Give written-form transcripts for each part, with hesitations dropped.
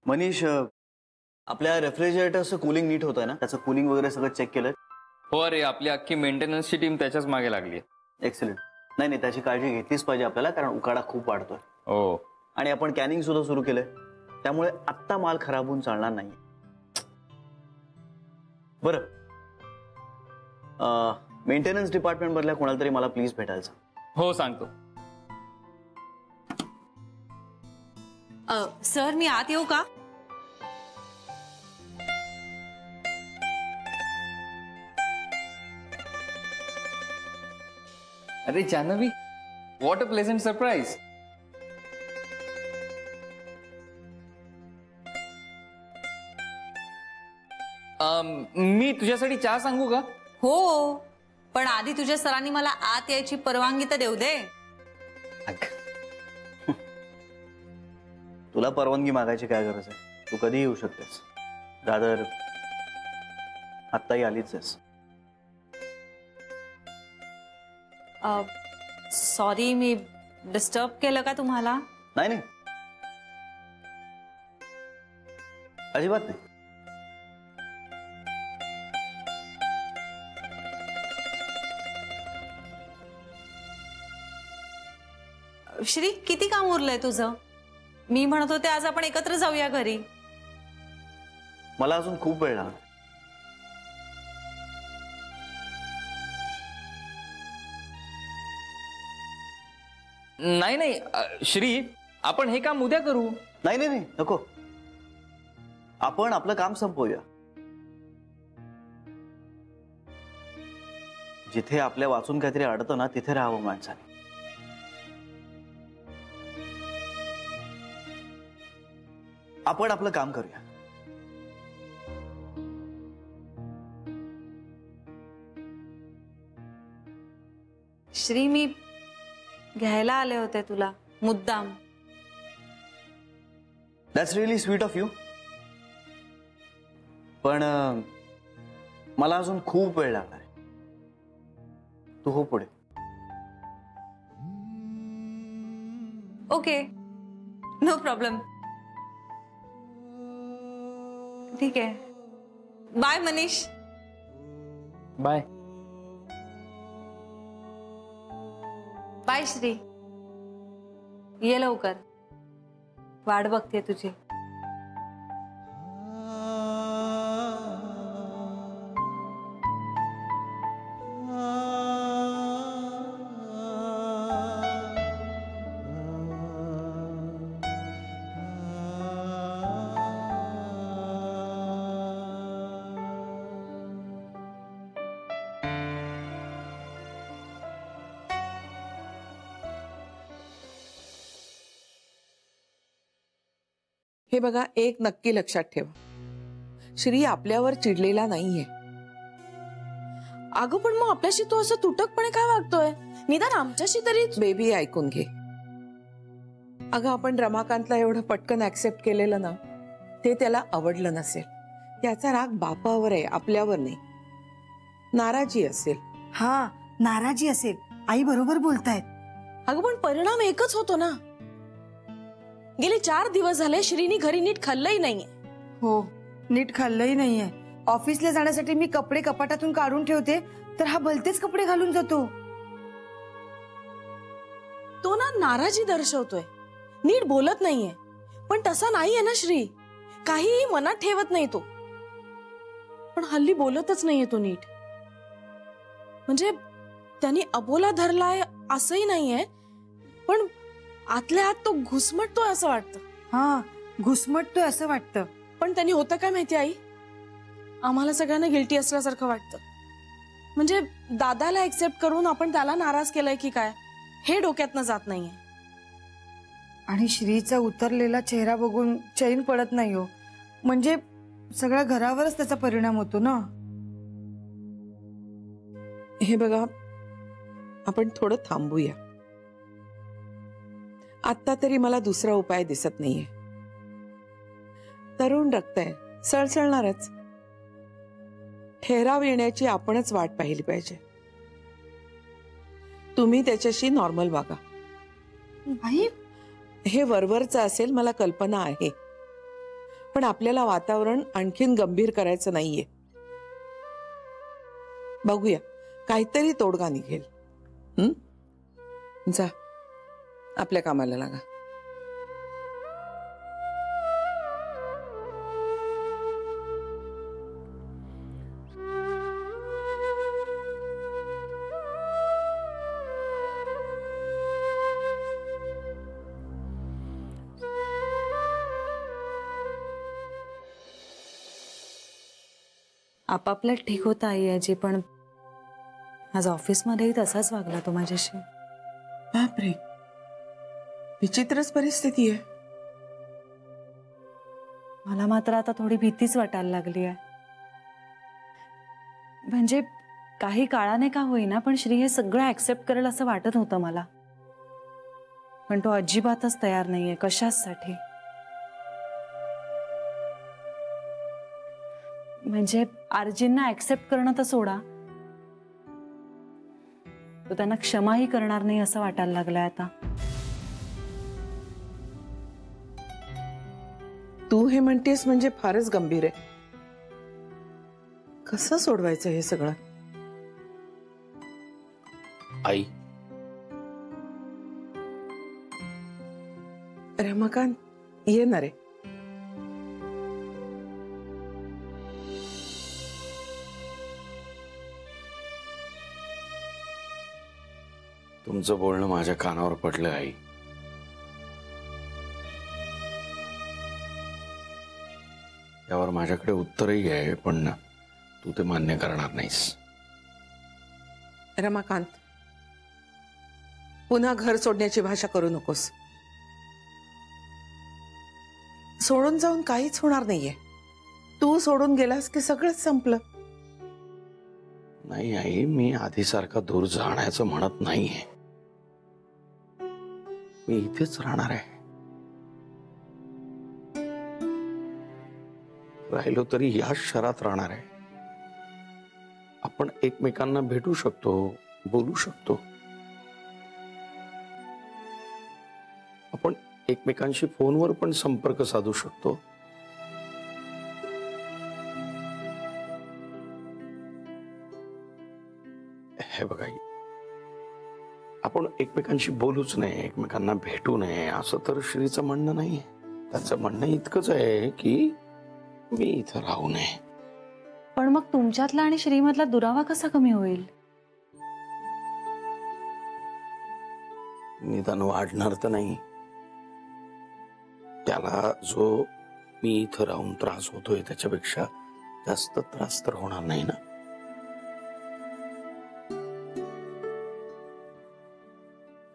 मनीष, आपल्या रेफ्रिजरेटरचं कूलिंग नीट होत आहे ना? त्याचं कूलिंग वगैरे सगळं चेक केलंय? हो अरे, आपली अख्खी मेंटेनन्सची टीम त्याच्याच मागे लागली आहे. एक्सलेंट. नाही नाही, त्याची काळजी घेतलीच पाहिजे आपल्याला, कारण उकाडा खूप वाढतोय. हो. आणि आपण कॅनिंग सुद्धा सुरू केलंय, त्यामुळे आत्ता माल खराब होऊन चालणार नाही. बरं, मेंटेनन्स डिपार्टमेंट मधल्या कोणाला तरी मला प्लीज भेटायचं. हो सांगतो. सर, मी आत येऊ का? अरे Janhavi, what a pleasant surprise. मी तुझ्यासाठी चहा सांगू का? हो, पण आधी तुझ्या सरांनी मला आत यायची परवानगी तर देऊ दे. तुला परवानगी मागायची काय गरज आहे? तू कधी येऊ शकतेस. दादर आत्ताही आलीच आहेस. सॉरी, मी डिस्टर्ब केलं का तुम्हाला? नाही नाही, अजिबात नाही. श्री, किती काम उरलंय तुझं? मी म्हणत होते आज आपण एकत्र जाऊया घरी. मला अजून खूप वेळ लागणार. नाही नाही श्री, आपण हे काम उद्या करू. नाही नाही नाही, नको. आपण आपलं काम संपवूया. जिथे आपल्या वाचून काहीतरी अडतं ना, तिथे राहावं माणसाने. आपण आपलं काम करूया. श्री, मी घ्यायला आले होते तुला मुद्दाम. That's really sweet of you. पण मला अजून खूप वेळ लागणार आहे. तू हो पुढे. Okay, no problem. ठीक आहे. Bye Manish. Bye. Bye Shri. ये लवकर, वाट बघते तुझी. हे बघा, एक नक्की लक्षात ठेवा, श्री आपल्यावर चिडलेला नाहीये. अगं पण मग आपल्याशी तो असं तुटकपणे काय वागतोय? निदान आमच्याशी तरी. बेबी, ऐकून घे. अगं, आपण रमाकांतला एवढं पटकन ऍक्सेप्ट केलेलं ना, ते त्याला आवडलं नसेल. त्याचा राग बापावर आहे, आपल्यावर नाही. नाराजी असेल. हा, नाराजी असेल. आई बरोबर बोलतायत. अगं पण परिणाम एकच होतो ना. गेले 4 दिवस झाले श्रीनी घरी नीट खाल्लंही नाहीये. हो, नीट खाल्लंही नाहीये. ऑफिसला जाण्यासाठी मी कपडे कपाटातून काढून ठेवते, तर हा भलतेच कपडे घालून जातो. तो ना नाराजी दर्शवतोय, नीट बोलत नाहीये. पण तसा नाहीये ना श्री, काहीही मनात ठेवत नाही तो. पण हल्ली बोलतच नाहीये तो नीट. म्हणजे त्यांनी अबोला धरलाय असंही नाहीये, पण आतल्या आत तो घुसमटतोय असं वाटतं. हा, घुसमटतोय असं वाटतं. पण त्यांनी होतं काय माहिती आई, आम्हाला सगळ्यांना गिल्टी असल्यासारखं वाटतं. म्हणजे दादाला एक्सेप्ट करून आपण त्याला नाराज केलाय की काय, हे डोक्यातनं जात नाहीये. आणि श्रीचा उतरलेला चेहरा बघून चैन पडत नाही हो. म्हणजे सगळ्या घरावरच त्याचा परिणाम होतो ना. हे बघा, आपण थोडं थांबूया. आता तरी मला दुसरा उपाय दिसत नाहीये. तरुण रक्त आहे, सळसळणारच. ठहराव येण्याची आपणच वाट पाहिली पाहिजे. तुम्ही त्याच्याशी नॉर्मल वागा. आई, हे वरवरचं असेल मला कल्पना आहे, पण आपल्याला वातावरण आणखीन गंभीर करायचं नाहीये. बघूया, काहीतरी तोडगा निघेल. जा, आपल्या कामाला लागा. आपापल्यात ठीक होता आई आजी, पण आज ऑफिसमध्येही तसाच वागला तो माझ्याशी. बापरे, विचित्रच परिस्थिती आहे. मला मात्र आता थोडी भीतीच वाटायला लागली आहे. म्हणजे काही काळाने का होईना, पण श्री हे सगळं ऍक्सेप्ट करेल असं वाटत होतं मला. पण तो अजिबातच तयार नाहीये कशासाठी. म्हणजे आर्जींना ऍक्सेप्ट करणं तर सोडा, तो त्यांना क्षमाही करणार नाही असं वाटायला लागलंय आता. तू हे म्हणतेस म्हणजे फारच गंभीर आहे. कसं सोडवायचं हे सगळं? आई, रमाकांत, ये ना रे. तुमचं बोलणं माझ्या कानावर पडलं आई. यावर माझ्याकडे उत्तरही आहे, पण तू ते मान्य करणार नाहीस. रमाकांत, पुन्हा घर सोडण्याची भाषा करू नकोस. सोडून जाऊन काहीच होणार नाहीये. तू सोडून गेलास की सगळंच संपलं. नाही आई, मी आधीसारखा दूर जाण्याचं म्हणत नाहीये. मी इथेच राहणार आहे. राहिलो तरी याच शहरात राहणार आहे. आपण एकमेकांना भेटू शकतो, बोलू शकतो. आपण एकमेकांशी फोनवर पण संपर्क साधू शकतो. हे बघा, आपण एकमेकांशी बोलूच नये, एकमेकांना भेटू नये असं तर श्रीचं म्हणणं नाही. त्याचं म्हणणं इतकंच आहे की मी इथं राहू नये. पण मग तुमच्यातला आणि श्रीमधला दुरावा कसा कमी होईल? निदान वाढणार तर नाही. त्याला जो मी इथं राहून त्रास होतोय त्याच्यापेक्षा जास्त त्रास तर होणार नाही ना.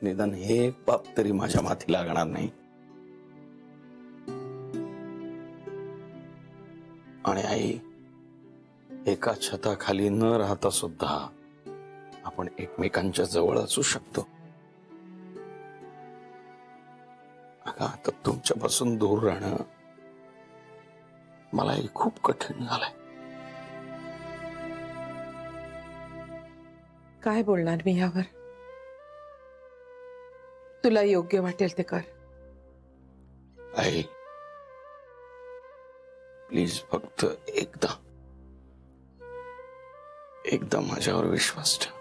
निदान हे एक बाब तरी माझ्या माथी लागणार नाही. आणि आई, एका छताखाली न राहता सुद्धा आपण एकमेकांच्या जवळ असू शकतो. आता तुमच्यापासून दूर राहणं मलाही खूप कठीण झालंय. काय बोलणार मी यावर? तुला योग्य वाटेल ते कर. आई, प्लीज फक्त एकदा माझ्यावर विश्वास ठेव.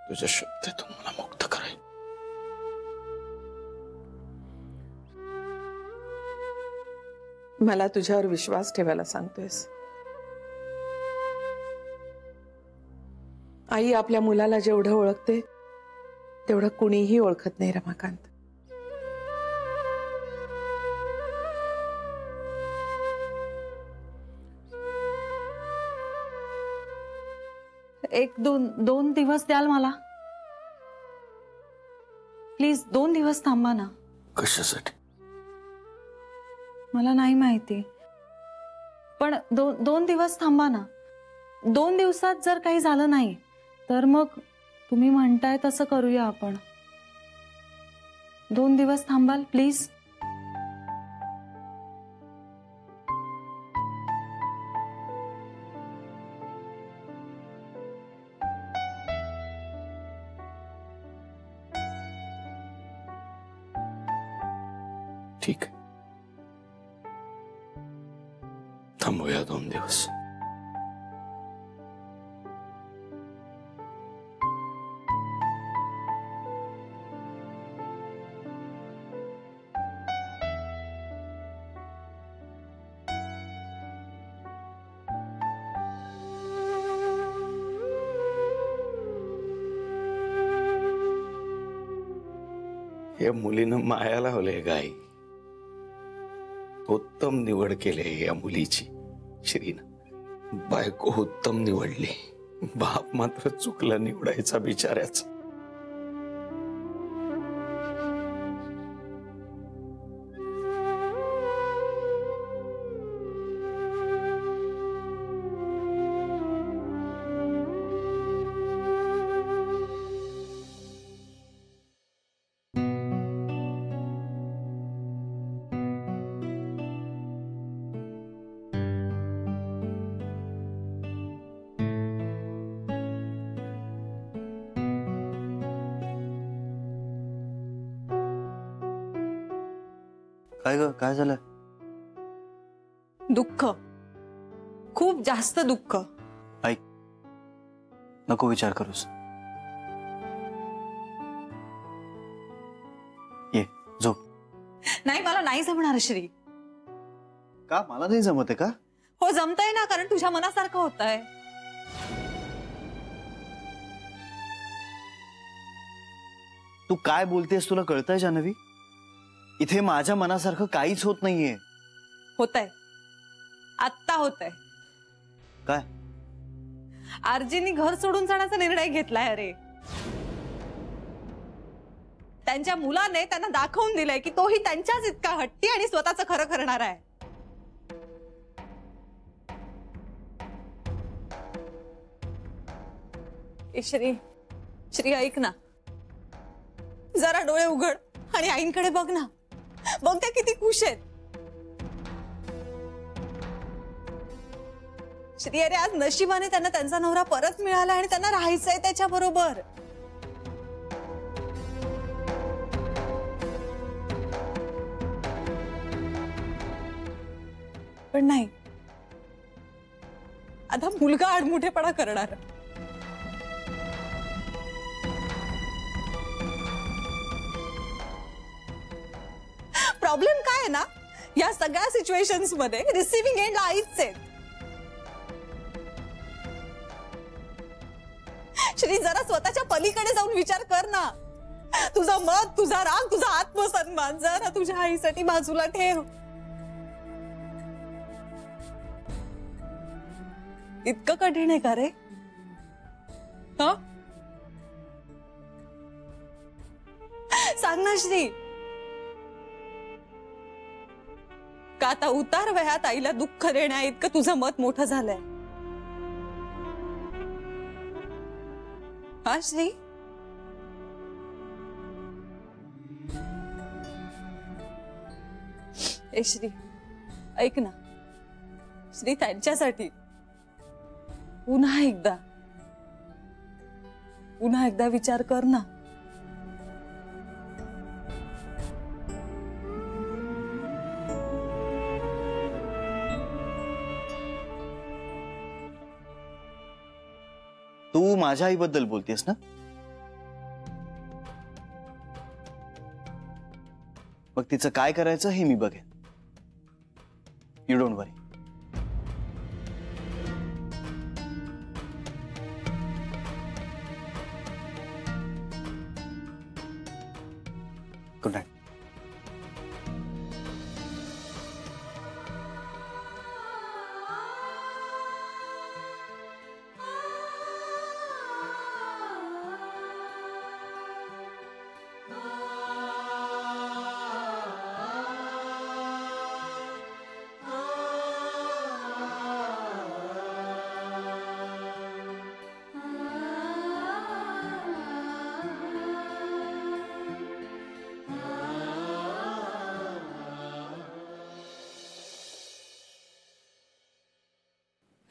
तुझ्या शब्दातून मला मुक्त कराय. मला तुझ्यावर विश्वास ठेवायला सांगतोयस? आई आपल्या मुलाला जेवढं ओळखते तेवढं कुणीही ओळखत नाही रमाकांत. एक दोन दिवस द्याल मला प्लीज? 2 दिवस थांबा ना. कशासाठी? मला नाही माहिती, पण 2 दिवस थांबा ना. 2 दिवसात जर काही झालं नाही तर मग तुम्ही म्हणताय तसं करूया आपण. 2 दिवस थांबाल प्लीज? ठीक आहे, थांबूया 2 दिवस. या मुलीनं माया लावले गाई. उत्तम निवड केले या मुलीची श्रीनं. बायको उत्तम निवडली, बाप मात्र चुकला निवडायचा बिचाऱ्याचा. काय ग, काय झालं? दुःख, खूप जास्त दुःख. ऐक, नको विचार करूस. ये झोप. नाही, मला नाही जमणार श्री. का? मला नाही जमत आहे का? हो, जमतंय ना, कारण तुझ्या मनासारखं होतंय. तू काय बोलतेस तुला कळतंय जान्हवी? इथे माझ्या मनासारखं काहीच होत नाहीये. होतंय, आत्ता होतंय. काय? आरजींनी घर सोडून जाण्याचा निर्णय घेतलाय. अरे, त्यांच्या मुलाने त्यांना दाखवून दिलंय की तोही त्यांच्याच इतका हट्टी आणि स्वतःच खरं करणार आहे. श्री, श्री ऐक ना, जरा डोळे उघड आणि आईंकडे बघ ना. बघ त्या किती खुश आहेत. श्री, अरे आज नशिबाने त्यांना त्यांचा नवरा परत मिळाला आणि त्यांना राहायचंय त्याच्या बरोबर. पण नाही, आता मुलगा आडमुठेपणा करणार. प्रॉब्लेम काय आहे ना, या सगळ्या सिच्युएशन्स मध्ये रिसिव्हिंग एंडला आईच आहेत. श्री, जरा स्वतःच्या पलीकडे जाऊन विचार कर ना. तुझं मत, तुझा राग, तुझा आत्मसन्मान जरा तुझ्या आईसाठी बाजूला ठेव. इतकं कठीण आहे का रे? सांग ना श्री. का आता उतार वयात आईला दुःख देण्या इतकं तुझं मत मोठं झालंय? हा श्री? ए श्री, ऐक ना श्री, त्यांच्यासाठी पुन्हा एकदा विचार कर ना. तू माझ्या आईबद्दल बोलतेस ना? मग तिचं काय करायचं हे मी बघेन. You don't worry. Good night.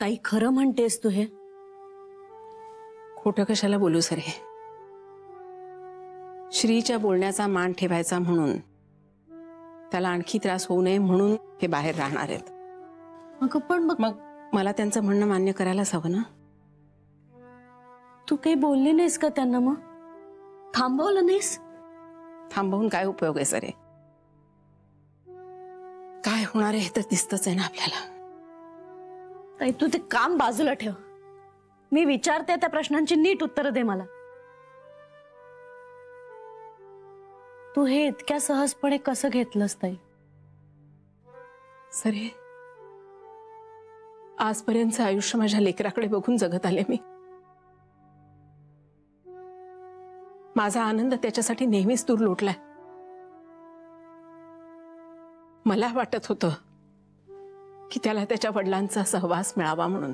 ताई, खरं म्हणतेस तू हे? खोटं कशाला बोलू सर. हे श्रीच्या बोलण्याचा मान ठेवायचा म्हणून, त्याला आणखी त्रास होऊ नये म्हणून हे बाहेर राहणार आहेत. अगं पण मग मला त्यांचं म्हणणं मान्य करायलाच हवं ना. तू काही बोलली नाहीस का त्यांना? मग थांबवलं नाहीस? थांबवून काय उपयोग आहे सरे? काय होणार आहे हे तर दिसतच आहे ना आपल्याला. ताई तू ते काम बाजूला ठेव. मी विचारते त्या प्रश्नांची नीट उत्तरं दे मला. तू हे इतक्या सहजपणे कसं घेतलंस ताई? सरे, आजपर्यंतचं आयुष्य माझ्या लेकराकडे बघून जगत आले मी. माझा आनंद त्याच्यासाठी नेहमीच दूर लोटलाय. मला वाटत होतं की त्याला त्याच्या वडिलांचा सहवास मिळावा म्हणून,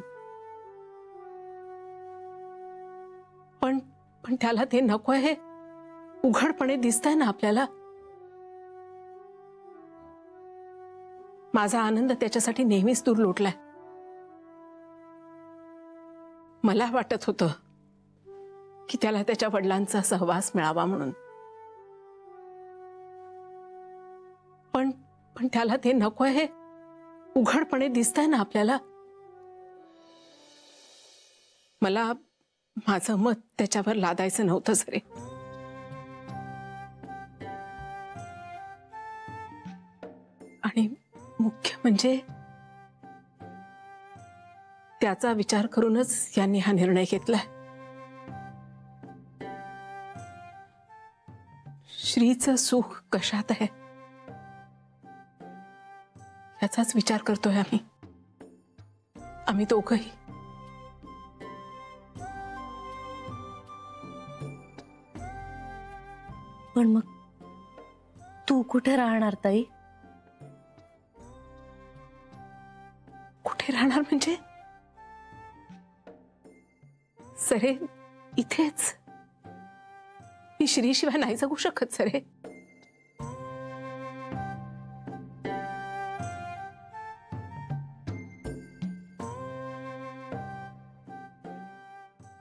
पण त्याला ते नको आहे उघडपणे दिसतंय ना आपल्याला. माझा आनंद त्याच्यासाठी नेहमीच दूर लोटलाय. मला वाटत होतं की त्याला त्याच्या वडिलांचा सहवास मिळावा म्हणून, पण त्याला ते नको आहे उघडपणे दिसतंय ना आपल्याला. मला माझं मत त्याच्यावर लादायचं नव्हतं सरे. आणि मुख्य म्हणजे त्याचा विचार करूनच यांनी हा निर्णय घेतलाय. श्रीचं सुख कशात आहे याचाच विचार करतोय आम्ही दोघंही. पण मग तू कुठे राहणार ताई? कुठे राहणार म्हणजे? सरे, इथेच. मी श्रीशिवाय नाही जगू शकत सरे.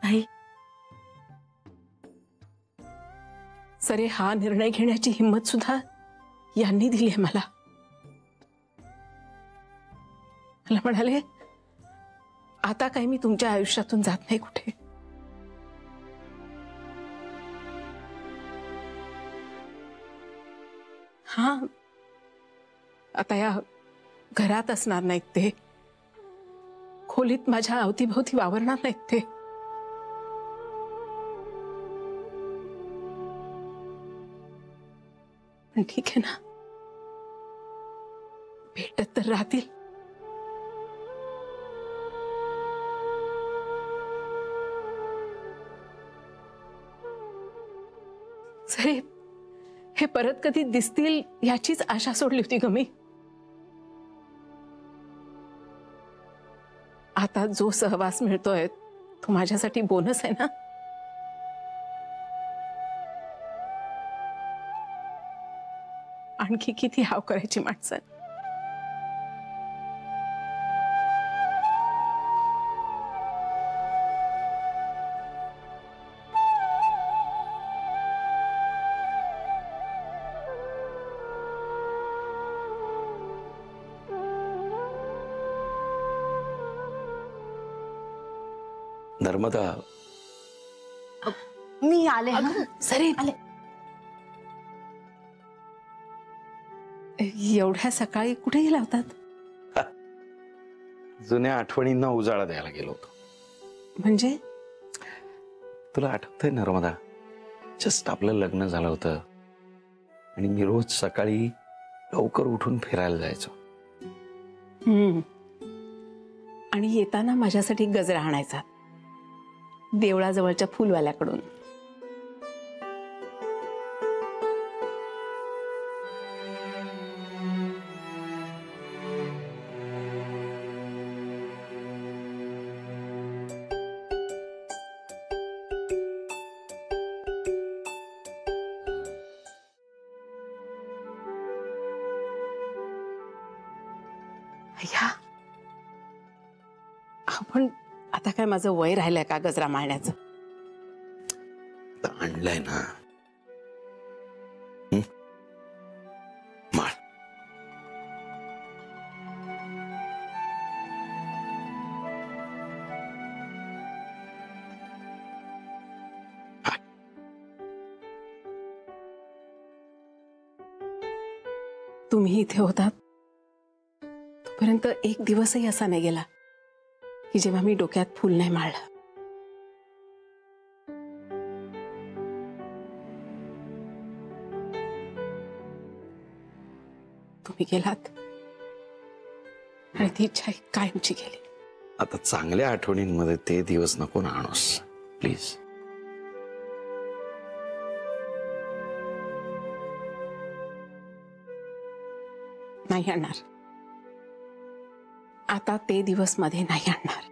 ताई सरे, हा निर्णय घेण्याची हिंमत सुद्धा यांनी दिली आहे मला. मला म्हणाले, आता काही मी तुमच्या आयुष्यातून जात नाही कुठे. हा, आता या घरात असणार नाहीत ते, खोलीत माझ्या अवतीभोवती वावरणार नाहीत ते. पण ठीक आहे ना, भेटत तर राहतील. सरे, हे परत कधी दिसतील याचीच आशा सोडली होती ग मी. आता जो सहवास मिळतोय तो माझ्यासाठी बोनस आहे ना. आणखी किती हाव करायची माणसं. नर्मदा, मी आले. सरे, आले. एवढ्या सकाळी कुठे गेला होतात? जुन्या आठवणींना उजाळा द्यायला गेलो होतो. म्हणजे? तुला आठवतंय नर्मदा, जस्ट आपलं लग्न झालं होतं आणि मी रोज सकाळी लवकर उठून फिरायला जायचो. आणि येताना माझ्यासाठी गजरा आणायचा देवळाजवळच्या फुलवाल्याकडून. अय्या, आपण आता काय माझं वय राहिलंय का गजरा माळण्याचं? आणलंय ना. माळ. तुम्ही इथे होतात तोपर्यंत एक दिवसही असा नाही गेला की जेव्हा मी डोक्यात फूल नाही माळलं. तुम्ही गेलात आणि ती इच्छा कायमची गेली. आता चांगल्या आठवणींमध्ये ते दिवस नको ना आणूस प्लीज. नाही आणणार. आता ते दिवस मध्ये नाही आणणार.